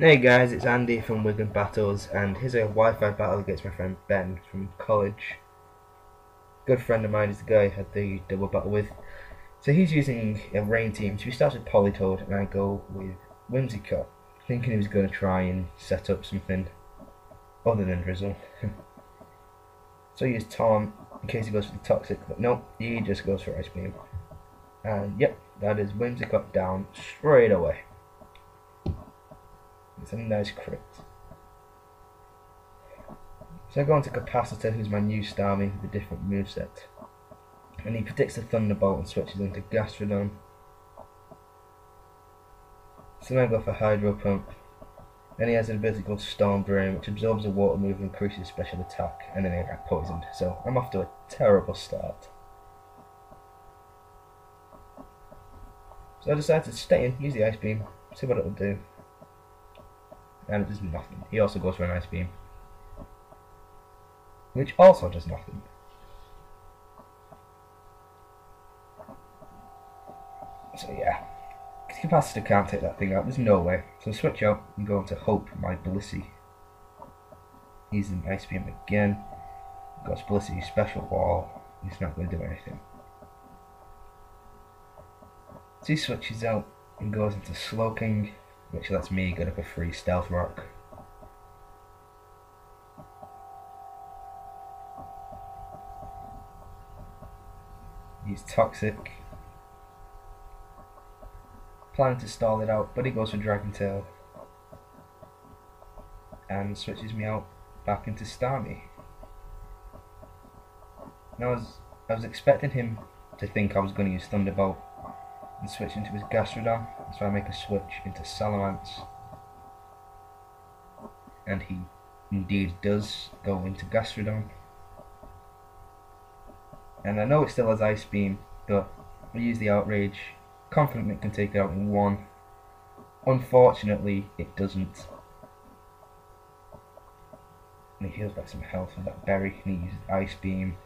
Hey guys, it's Andy from Wigan Battles, and here's a Wi-Fi battle against my friend Ben from college. Good friend of mine is the guy I had the double battle with. So he's using a rain team, so he starts with Polytoad and I go with Whimsicott, thinking he was going to try and set up something other than Drizzle. So I use Taunt in case he goes for the Toxic, but no, he just goes for Ice Beam. And yep, that is Whimsicott down straight away. It's a nice crit. So I go on to Capacitor, who's my new Starmie with a different moveset. And he predicts the Thunderbolt and switches into Gastrodon. So then I go for Hydro Pump. Then he has an ability called Storm Drain, which absorbs a water move and increases special attack, and then I get poisoned. So I'm off to a terrible start. So I decide to stay in, use the Ice Beam, see what it'll do. And it does nothing. He also goes for an Ice Beam, which also does nothing. So yeah, Capacitor can't take that thing out, there's no way. So switch out and go into Hope, my Blissey. He's an Ice Beam again. Got Blissey, Special Wall, he's not going to do anything. So he switches out and goes into Slowking, which lets me get up a free Stealth Rock. He's Toxic. Planning to stall it out, but he goes for Dragon Tail and switches me out back into Starmie. Now I was expecting him to think I was going to use Thunderbolt and switch into his Gastrodon, so I make a switch into Salamence, and he indeed does go into Gastrodon. And I know it still has Ice Beam, but I use the Outrage, confident it can take it out in one. Unfortunately, it doesn't. And he heals back some health with that berry, and he uses Ice Beam,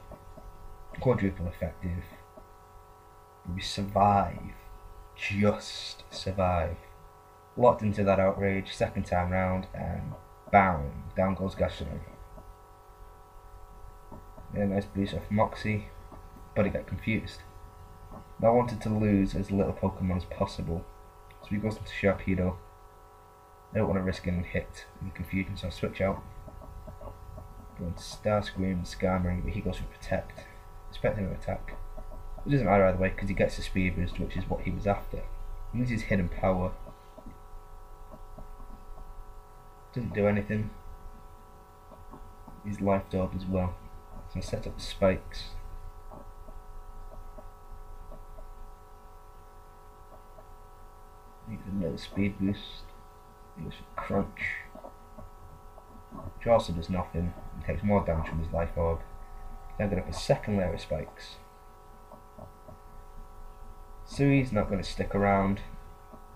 quadruple effective. We survive, just survive. Locked into that Outrage, second time round, and bam, down goes Gastrodon. Yeah, nice boost off Moxie, but he got confused. I wanted to lose as little Pokemon as possible, so he goes into Sharpedo. I don't want to risk getting hit and confusion, so I switch out. Go into Starscream and Skarmory, but he goes for Protect, expecting an attack. It doesn't matter either way because he gets the Speed Boost, which is what he was after. He uses Hidden Power. Doesn't do anything. He's Life Orb as well. So I set up the spikes. Needs another Speed Boost. He goes for Crunch, which also does nothing. He takes more damage from his Life Orb. Now get up a second layer of spikes. Sui's not going to stick around.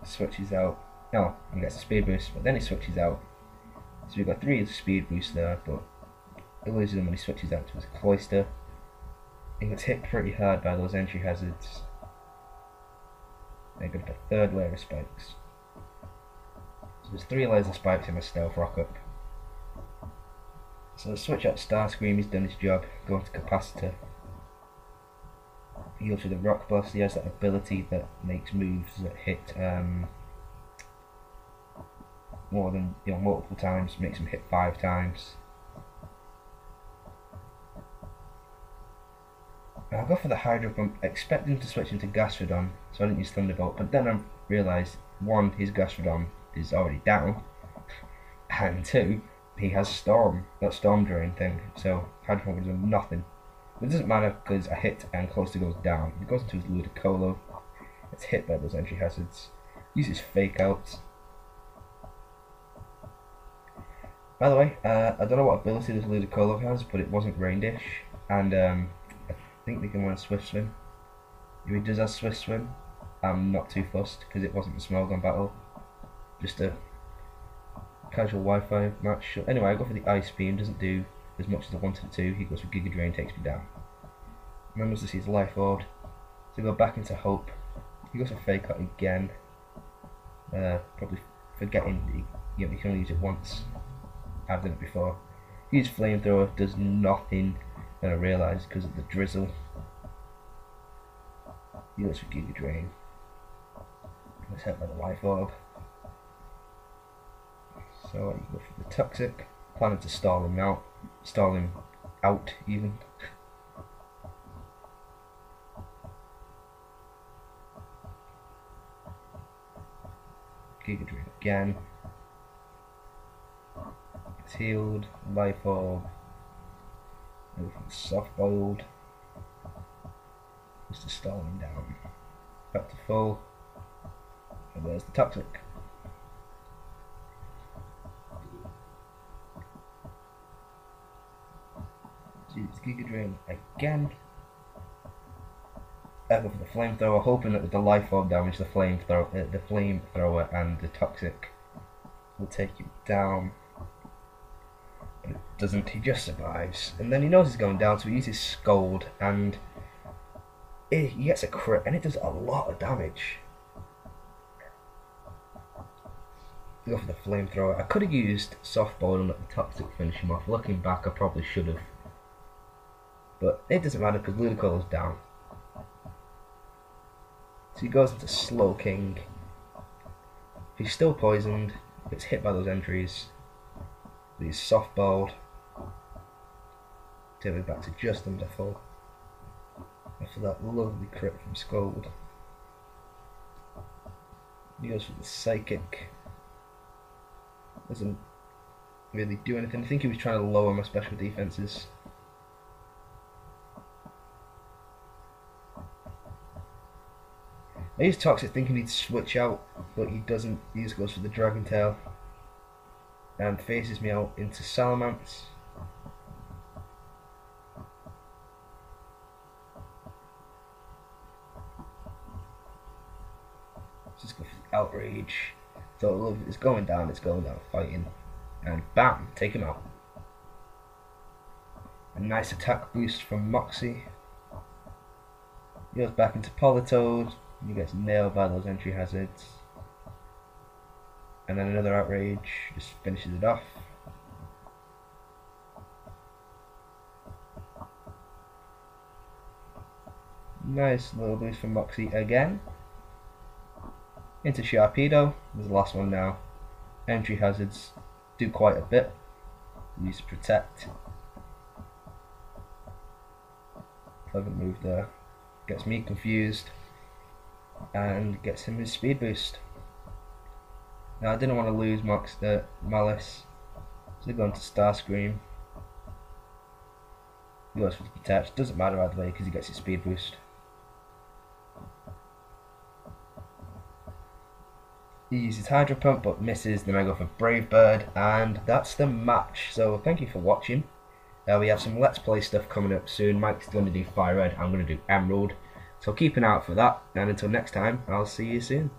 Switches out. No, he gets a Speed Boost, but then he switches out. So we've got 3 Speed Boosts there, but he loses them when he switches out to his Cloyster. He gets hit pretty hard by those entry hazards. Then got a third layer of spikes. So there's 3 layers of spikes in my Stealth Rock up. So switch out Starscream, he's done his job. Go into Capacitor. He goes for the Rock Blast. He has that ability that makes moves that hit more than multiple times, makes him hit 5 times. And I'll go for the Hydro Pump, expecting to switch into Gastrodon, so I didn't use Thunderbolt, but then I realised, 1, his Gastrodon is already down, and 2, he has that Storm Drain thing, so Hydro Pump would have done nothing. But it doesn't matter because I hit and Cloyster goes down. It goes into his Ludicolo, it's hit by those entry hazards, uses Fake Outs. By the way, I don't know what ability this Ludicolo has, but it wasn't Rain Dish, and I think they can run Swift Swim. If he does have Swift Swim, I'm not too fussed because it wasn't a Smogon battle, just a casual Wi-Fi match. Anyway, I go for the Ice Beam, doesn't do as much as I wanted it to. He goes for Giga Drain, takes me down. Remembers to see his Life Orb, so go back into Hope. He goes for Fake Out again, probably forgetting Yeah, you can only use it once. I've done it before. Use flamethrower, does nothing, and I realise because of the drizzle. Use for Giga Drain. Let's hit by the life orb. So you go for the toxic. Planning to stall him out even. Giga Drain again. It's healed. Life orb. Everything's soft boiled. Just to stall him down. Back to full. And there's the toxic. Use Giga Drain again. I go for the flamethrower, hoping that with the life orb damage, the flamethrower and the toxic will take you down. But it doesn't. He just survives, and then he knows he's going down, so he uses Scold, and he gets a crit, and it does a lot of damage. I go for the flamethrower. I could have used softball and let the toxic finish him off. Looking back, I probably should have. But it doesn't matter because Ludicolo's down. So he goes into Slow King. He's still poisoned, gets hit by those entries. But he's softballed. Take it back to just under full. After that lovely crit from Scold. He goes for the Psychic. Doesn't really do anything. I think he was trying to lower my special defenses. I use Toxic thinking he'd switch out, but he doesn't. He just goes for the Dragon Tail and faces me out into Salamence. Just go for the Outrage. So it's going down, fighting. And bam, take him out. A nice attack boost from Moxie. He goes back into Politoed. He gets nailed by those entry hazards. And then another Outrage just finishes it off. Nice little boost from Moxie again. Into Sharpedo. There's the last one now. Entry hazards do quite a bit. Use Protect. Clever move there. Gets me confused. And gets him his speed boost. Now I didn't want to lose Malice, so going to Starscream. He goes for the Protect. Doesn't matter either way because he gets his speed boost. He uses Hydro Pump but misses. Then I go for Brave Bird, and that's the match. So thank you for watching. We have some Let's Play stuff coming up soon. Mike's going to do Fire Red. I'm going to do Emerald. So keep an eye out for that, and until next time, I'll see you soon.